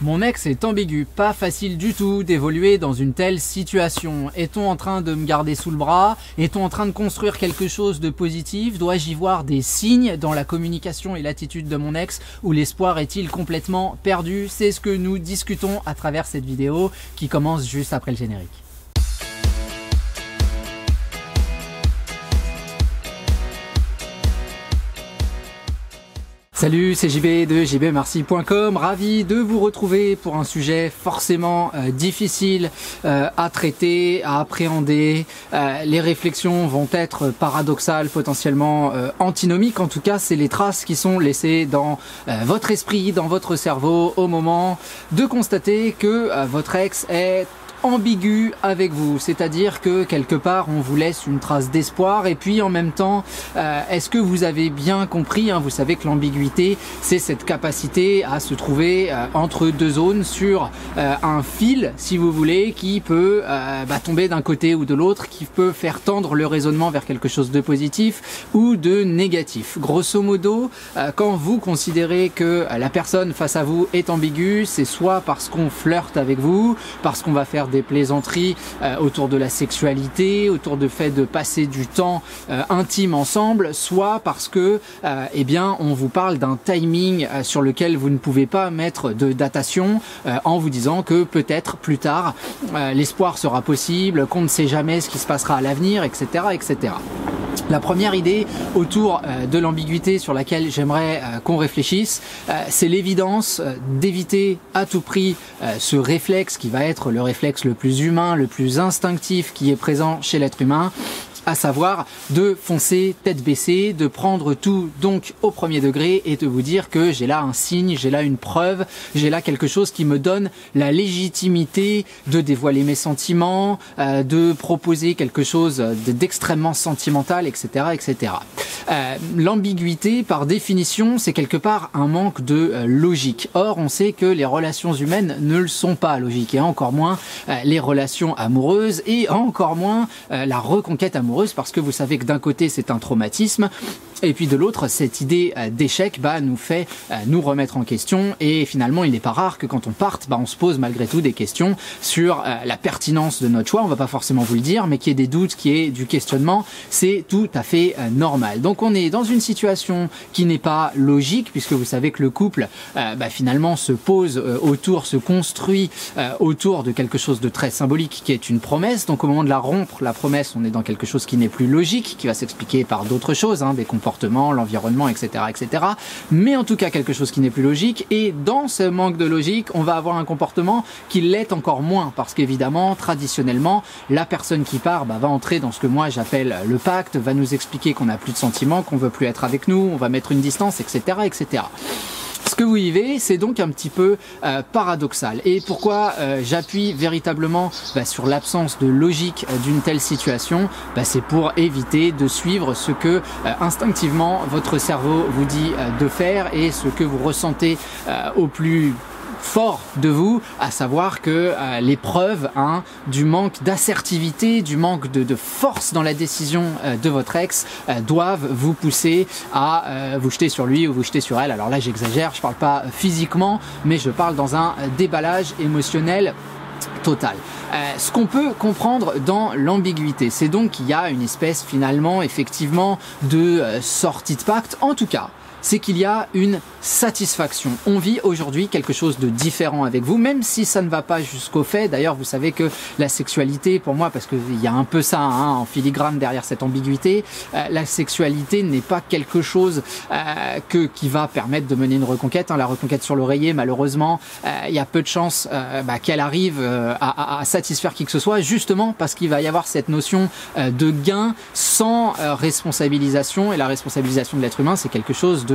Mon ex est ambigu, pas facile du tout d'évoluer dans une telle situation. Est-on en train de me garder sous le bras? Est-on en train de construire quelque chose de positif? Dois-je y voir des signes dans la communication et l'attitude de mon ex? Ou l'espoir est-il complètement perdu? C'est ce que nous discutons à travers cette vidéo qui commence juste après le générique. Salut, c'est JB de jbmerci.com, ravi de vous retrouver pour un sujet forcément difficile à traiter, à appréhender. Les réflexions vont être paradoxales, potentiellement antinomiques. En tout cas, c'est les traces qui sont laissées dans votre esprit, dans votre cerveau au moment de constater que votre ex est ambigu avec vous, c'est-à-dire que quelque part on vous laisse une trace d'espoir et puis en même temps est-ce que vous avez bien compris, vous savez que l'ambiguïté c'est cette capacité à se trouver entre deux zones sur un fil si vous voulez qui peut tomber d'un côté ou de l'autre, qui peut faire tendre le raisonnement vers quelque chose de positif ou de négatif. Grosso modo, quand vous considérez que la personne face à vous est ambiguë, c'est soit parce qu'on flirte avec vous, parce qu'on va faire des plaisanteries autour de la sexualité, autour du fait de passer du temps intime ensemble, soit parce que on vous parle d'un timing sur lequel vous ne pouvez pas mettre de datation en vous disant que peut-être plus tard l'espoir sera possible, qu'on ne sait jamais ce qui se passera à l'avenir, etc., etc. La première idée autour de l'ambiguïté sur laquelle j'aimerais qu'on réfléchisse, c'est l'évidence d'éviter à tout prix ce réflexe qui va être le réflexe le plus humain, le plus instinctif qui est présent chez l'être humain, à savoir de foncer tête baissée, de prendre tout donc au premier degré et de vous dire que j'ai là un signe, j'ai là une preuve, j'ai là quelque chose qui me donne la légitimité de dévoiler mes sentiments, de proposer quelque chose d'extrêmement sentimental, etc., etc. L'ambiguïté, par définition, c'est quelque part un manque de logique. Or, on sait que les relations humaines ne le sont pas logiques, et encore moins les relations amoureuses, et encore moins la reconquête amoureuse, parce que vous savez que d'un côté c'est un traumatisme et puis de l'autre cette idée d'échec nous fait nous remettre en question, et finalement il n'est pas rare que quand on parte on se pose malgré tout des questions sur la pertinence de notre choix. On va pas forcément vous le dire, mais qu'il y ait des doutes, qu'il y ait du questionnement, c'est tout à fait normal. Donc on est dans une situation qui n'est pas logique, puisque vous savez que le couple finalement se pose autour, se construit autour de quelque chose de très symbolique qui est une promesse. Donc au moment de la rompre, la promesse, on est dans quelque chose qui n'est plus logique, qui va s'expliquer par d'autres choses, des comportements, l'environnement, etc., etc. Mais en tout cas quelque chose qui n'est plus logique, et dans ce manque de logique, on va avoir un comportement qui l'est encore moins, parce qu'évidemment, traditionnellement, la personne qui part va entrer dans ce que moi j'appelle le pacte, va nous expliquer qu'on n'a plus de sentiments, qu'on veut plus être avec nous, on va mettre une distance, etc., etc. Ce que vous vivez, c'est donc un petit peu paradoxal. Et pourquoi j'appuie véritablement sur l'absence de logique d'une telle situation, c'est pour éviter de suivre ce que instinctivement votre cerveau vous dit de faire et ce que vous ressentez au plus fort de vous, à savoir que les preuves du manque d'assertivité, du manque de force dans la décision de votre ex doivent vous pousser à vous jeter sur lui ou vous jeter sur elle. Alors là j'exagère, je parle pas physiquement, mais je parle dans un déballage émotionnel total. Ce qu'on peut comprendre dans l'ambiguïté, c'est donc qu'il y a une espèce finalement effectivement de sortie de pacte, en tout cas c'est qu'il y a une satisfaction. On vit aujourd'hui quelque chose de différent avec vous, même si ça ne va pas jusqu'au fait. D'ailleurs, vous savez que la sexualité, pour moi, parce qu'il y a un peu ça en filigrane derrière cette ambiguïté, la sexualité n'est pas quelque chose qui va permettre de mener une reconquête. La reconquête sur l'oreiller, malheureusement, il y a peu de chances qu'elle arrive à satisfaire qui que ce soit, justement parce qu'il va y avoir cette notion de gain sans responsabilisation, et la responsabilisation de l'être humain, c'est quelque chose de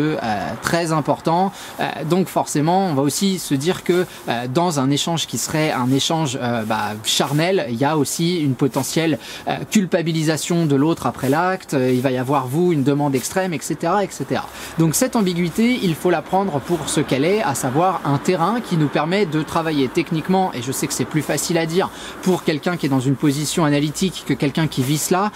très important. Donc forcément, on va aussi se dire que dans un échange qui serait un échange charnel, il y a aussi une potentielle culpabilisation de l'autre après l'acte. Il va y avoir une demande extrême, etc., etc. Donc cette ambiguïté, il faut la prendre pour ce qu'elle est, à savoir un terrain qui nous permet de travailler techniquement, et je sais que c'est plus facile à dire pour quelqu'un qui est dans une position analytique que quelqu'un qui vit cela,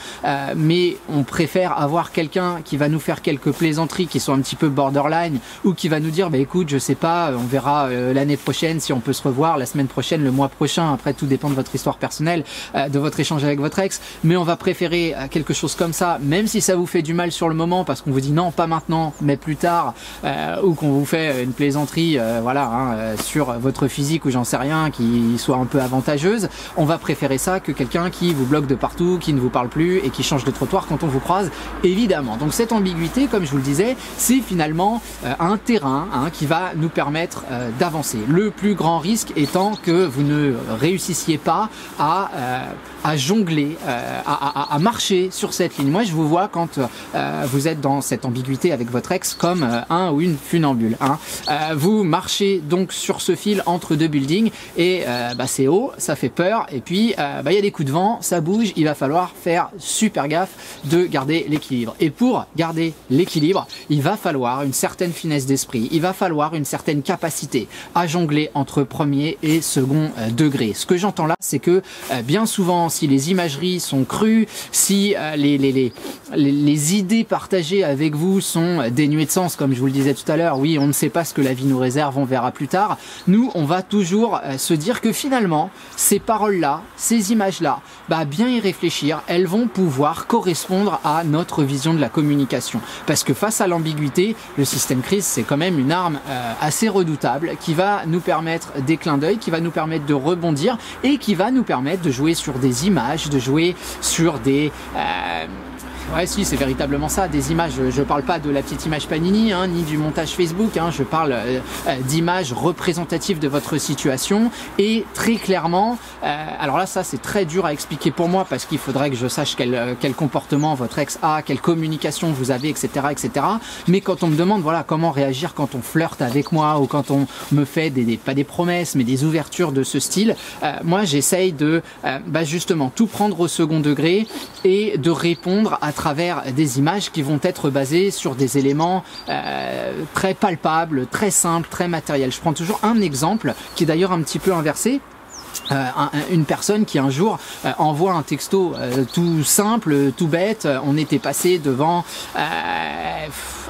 mais on préfère avoir quelqu'un qui va nous faire quelques plaisanteries qui sont un petit petit peu borderline ou qui va nous dire bah écoute, je sais pas, on verra l'année prochaine si on peut se revoir, la semaine prochaine, le mois prochain, après tout dépend de votre histoire personnelle, de votre échange avec votre ex, mais on va préférer quelque chose comme ça, même si ça vous fait du mal sur le moment parce qu'on vous dit non, pas maintenant, mais plus tard, ou qu'on vous fait une plaisanterie sur votre physique ou j'en sais rien, qui soit un peu avantageuse, on va préférer ça que quelqu'un qui vous bloque de partout, qui ne vous parle plus et qui change de trottoir quand on vous croise, évidemment. Donc cette ambiguïté, comme je vous le disais, c'est finalement un terrain qui va nous permettre d'avancer. Le plus grand risque étant que vous ne réussissiez pas à jongler, à marcher sur cette ligne. Moi, je vous vois quand vous êtes dans cette ambiguïté avec votre ex comme un ou une funambule. Vous marchez donc sur ce fil entre deux buildings et c'est haut, ça fait peur et puis il y a des coups de vent, ça bouge, il va falloir faire super gaffe de garder l'équilibre. Et pour garder l'équilibre, il va falloir une certaine finesse d'esprit, il va falloir une certaine capacité à jongler entre premier et second degré. Ce que j'entends là, c'est que bien souvent, si les imageries sont crues, si les idées partagées avec vous sont dénuées de sens, comme je vous le disais tout à l'heure, oui, on ne sait pas ce que la vie nous réserve, on verra plus tard. Nous, on va toujours se dire que finalement, ces paroles-là, ces images-là, bien y réfléchir, elles vont pouvoir correspondre à notre vision de la communication. Parce que face à l'ambiguïté, le système crise, c'est quand même une arme assez redoutable qui va nous permettre des clins d'œil, qui va nous permettre de rebondir et qui va nous permettre de jouer sur des images, de jouer sur des... Ouais, si, c'est véritablement ça, des images. Je parle pas de la petite image Panini, ni du montage Facebook, je parle d'images représentatives de votre situation. Et très clairement, alors là, ça c'est très dur à expliquer pour moi parce qu'il faudrait que je sache quel comportement votre ex a, quelle communication vous avez, etc., etc. Mais quand on me demande, voilà, comment réagir quand on flirte avec moi ou quand on me fait pas des promesses, mais des ouvertures de ce style, moi j'essaye de justement tout prendre au second degré et de répondre à travers des images qui vont être basées sur des éléments très palpables, très simples, très matériels. Je prends toujours un exemple qui est d'ailleurs un petit peu inversé. Une personne qui un jour envoie un texto tout simple, tout bête. On était passé devant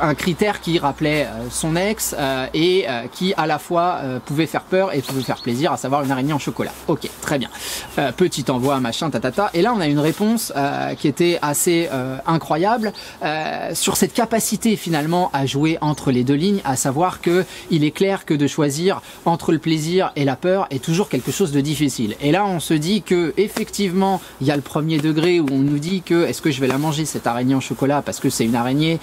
un critère qui rappelait son ex et qui à la fois pouvait faire peur et pouvait faire plaisir, à savoir une araignée en chocolat. Ok, très bien. Petit envoi, machin, tatata. Et là, on a une réponse qui était assez incroyable sur cette capacité finalement à jouer entre les deux lignes, à savoir que il est clair que de choisir entre le plaisir et la peur est toujours quelque chose de difficile. Et là, on se dit que effectivement, il y a le premier degré où on nous dit que est-ce que je vais la manger cette araignée en chocolat parce que c'est une araignée,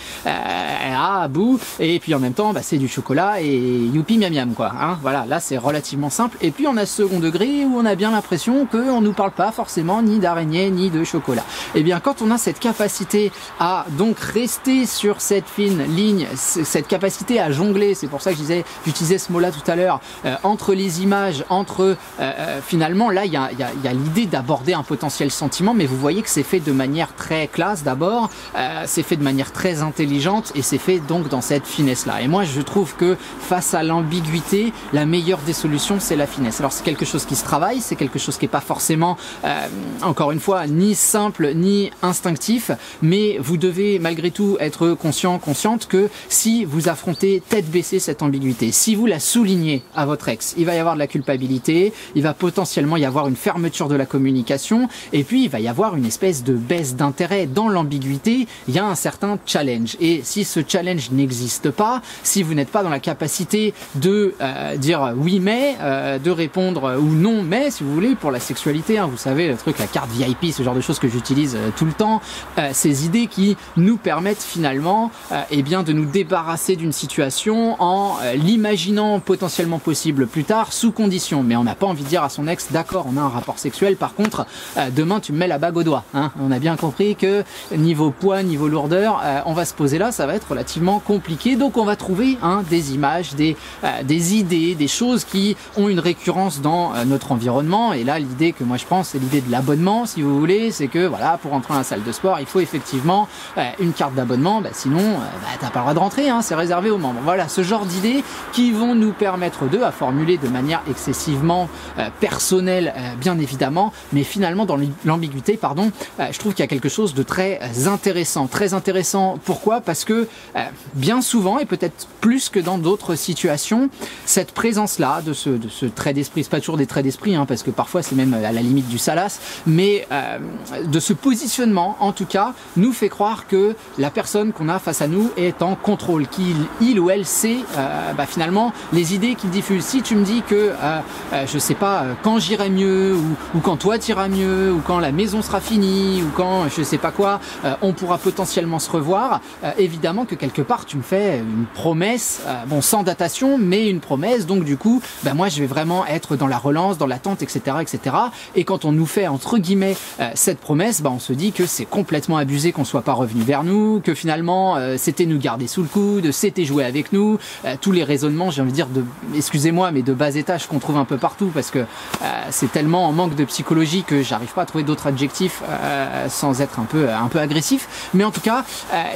bout. Et puis en même temps, c'est du chocolat et youpi miam miam quoi. Voilà, là c'est relativement simple. Et puis on a ce second degré où on a bien l'impression qu'on nous parle pas forcément ni d'araignée ni de chocolat. Et bien quand on a cette capacité à donc rester sur cette fine ligne, cette capacité à jongler, c'est pour ça que j'utilisais ce mot-là tout à l'heure, entre les images, entre finalement, là, il y a l'idée d'aborder un potentiel sentiment, mais vous voyez que c'est fait de manière très classe d'abord, c'est fait de manière très intelligente et c'est fait donc dans cette finesse-là. Et moi, je trouve que face à l'ambiguïté, la meilleure des solutions, c'est la finesse. Alors, c'est quelque chose qui se travaille, c'est quelque chose qui n'est pas forcément, encore une fois, ni simple, ni instinctif, mais vous devez malgré tout être consciente que si vous affrontez tête baissée cette ambiguïté, si vous la soulignez à votre ex, il va y avoir de la culpabilité, il va potentiellement y avoir une fermeture de la communication et puis il va y avoir une espèce de baisse d'intérêt. Dans l'ambiguïté, il y a un certain challenge et si ce challenge n'existe pas, si vous n'êtes pas dans la capacité de dire oui mais, de répondre ou non mais si vous voulez pour la sexualité, vous savez le truc, la carte VIP, ce genre de choses que j'utilise tout le temps, ces idées qui nous permettent finalement de nous débarrasser d'une situation en l'imaginant potentiellement possible plus tard sous condition, mais on n'a pas envie de dire à son ex d'accord on a un rapport sexuel, par contre demain tu me mets la bague au doigt, on a bien compris que niveau poids, niveau lourdeur, on va se poser là, ça va être relativement compliqué, donc on va trouver des images, des idées, des choses qui ont une récurrence dans notre environnement. Et là l'idée que moi je pense c'est l'idée de l'abonnement si vous voulez, c'est que voilà, pour entrer dans la salle de sport il faut effectivement une carte d'abonnement, sinon t'as pas le droit de rentrer, c'est réservé aux membres. Voilà, ce genre d'idées qui vont nous permettre à formuler de manière excessivement personnelle bien évidemment, mais finalement dans l'ambiguïté je trouve qu'il y a quelque chose de très intéressant. Pourquoi ? Parce que bien souvent, et peut-être plus que dans d'autres situations, cette présence-là de ce trait d'esprit, c'est pas toujours des traits d'esprit, hein, parce que parfois c'est même à la limite du salace, mais de ce positionnement, en tout cas, nous fait croire que la personne qu'on a face à nous est en contrôle, qu'il ou elle sait finalement les idées qu'il diffuse. Si tu me dis que je sais pas, quand j'irai mieux, ou quand toi t'iras mieux, ou quand la maison sera finie, ou quand je sais pas quoi, on pourra potentiellement se revoir, évidemment que quelque part tu me fais une promesse, bon, sans datation, mais une promesse, donc du coup moi je vais vraiment être dans la relance, dans l'attente, etc., etc. Et quand on nous fait entre guillemets cette promesse, on se dit que c'est complètement abusé qu'on soit pas revenu vers nous, que finalement c'était nous garder sous le coude, c'était jouer avec nous, tous les raisonnements, j'ai envie de dire, excusez-moi, mais de bas étage qu'on trouve un peu partout, parce que c'est tellement en manque de psychologie que j'arrive pas à trouver d'autres adjectifs sans être un peu agressif. Mais en tout cas,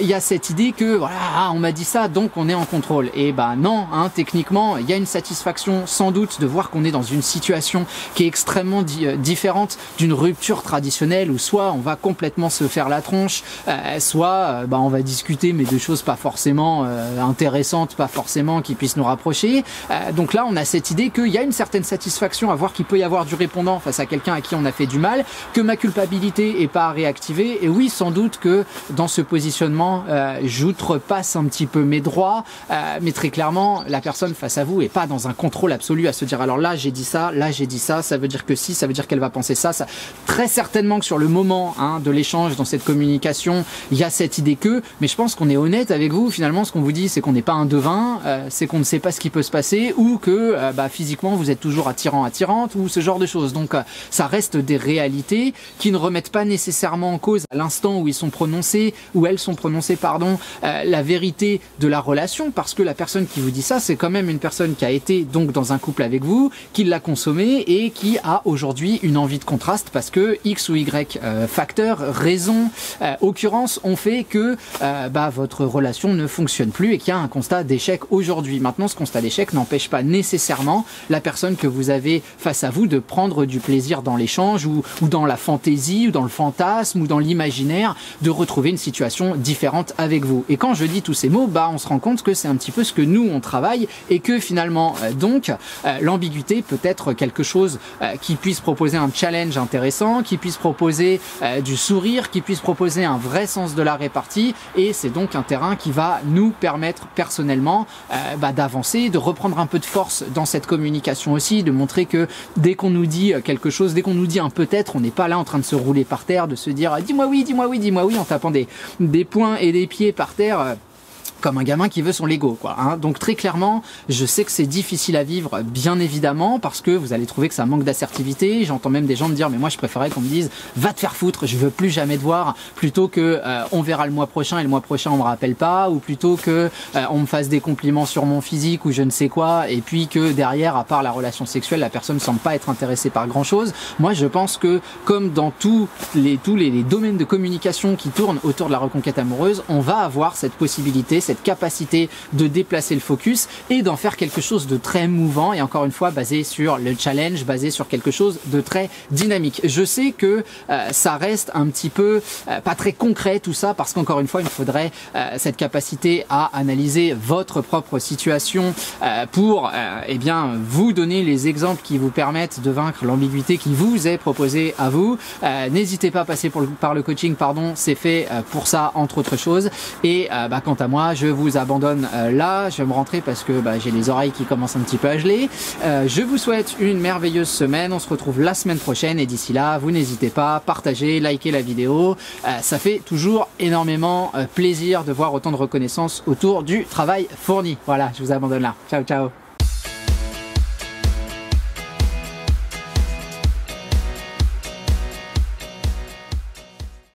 il y a cette idée que voilà, on m'a dit ça, donc on est en contrôle. Et non, hein, techniquement, il y a une satisfaction sans doute de voir qu'on est dans une situation qui est extrêmement différente d'une rupture traditionnelle où soit on va complètement se faire la tronche, soit on va discuter mais de choses pas forcément intéressantes, pas forcément qui puissent nous rapprocher. Donc là, on a cette idée qu'il y a une certaine satisfaction à voir qu'il peut y avoir du répondant face à quelqu'un à qui on a fait du mal, que ma culpabilité est pas réactivée. Et oui, sans doute que dans ce positionnement, j'outrepasse un petit peu mes droits, mais très clairement, la personne face à vous est pas dans un contrôle absolu à se dire alors là j'ai dit ça, ça veut dire que si, ça veut dire qu'elle va penser ça. Très certainement que sur le moment de l'échange dans cette communication, il y a cette idée que, mais je pense qu'on est honnête avec vous. Finalement, ce qu'on vous dit, c'est qu'on n'est pas un devin, c'est qu'on ne sait pas ce qui peut se passer, ou que physiquement vous êtes toujours attirante, ou ce genre de choses. Donc ça reste des réalités qui ne remettent pas nécessairement en cause à l'instant où ils sont prononcés, où elles sont prononcées, la vérité de la relation, parce que la personne qui vous dit ça, c'est quand même une personne qui a été donc dans un couple avec vous, qui l'a consommé et qui a aujourd'hui une envie de contraste parce que X ou Y facteurs, raisons, occurrences ont fait que votre relation ne fonctionne plus et qu'il y a un constat d'échec aujourd'hui. Maintenant, ce constat d'échec n'empêche pas nécessairement la personne que vous avez face à vous de prendre du plaisir dans l'échange ou dans la fantaisie ou dans le fantasme ou dans l'imaginaire de retrouver une situation différente avec vous. Et quand je dis tous ces mots, on se rend compte que c'est un petit peu ce que nous on travaille et que finalement l'ambiguïté peut être quelque chose qui puisse proposer un challenge intéressant, qui puisse proposer du sourire, qui puisse proposer un vrai sens de la répartie, et c'est donc un terrain qui va nous permettre personnellement d'avancer, de reprendre un peu de force dans cette communication aussi, de montrer que dès qu'on nous dit quelque chose, dès qu'on nous dit un peut-être, on n'est pas là en train de se rouler par terre, de se dire dis-moi oui, dis-moi oui, dis-moi oui, en tapant des poings et des pieds par terre. Comme un gamin qui veut son Lego, quoi. Donc très clairement, je sais que c'est difficile à vivre, bien évidemment, parce que vous allez trouver que ça manque d'assertivité. J'entends même des gens me dire, mais moi je préférais qu'on me dise, va te faire foutre, je veux plus jamais te voir, plutôt que on verra le mois prochain et le mois prochain on me rappelle pas, ou plutôt que on me fasse des compliments sur mon physique ou je ne sais quoi, et puis que derrière, à part la relation sexuelle, la personne ne semble pas être intéressée par grand chose. Moi, je pense que comme dans tous les domaines de communication qui tournent autour de la reconquête amoureuse, on va avoir cette possibilité, cette capacité de déplacer le focus et d'en faire quelque chose de très mouvant, et encore une fois basé sur le challenge, basé sur quelque chose de très dynamique. Je sais que ça reste un petit peu pas très concret tout ça, parce qu'encore une fois il me faudrait cette capacité à analyser votre propre situation pour vous donner les exemples qui vous permettent de vaincre l'ambiguïté qui vous est proposée à vous. N'hésitez pas à passer par le coaching, c'est fait pour ça entre autres choses. Et quant à moi, je vous abandonne là, je vais me rentrer parce que j'ai les oreilles qui commencent un petit peu à geler. Je vous souhaite une merveilleuse semaine, on se retrouve la semaine prochaine, et d'ici là, vous n'hésitez pas, partagez, likez la vidéo, ça fait toujours énormément plaisir de voir autant de reconnaissance autour du travail fourni. Voilà, je vous abandonne là. Ciao, ciao.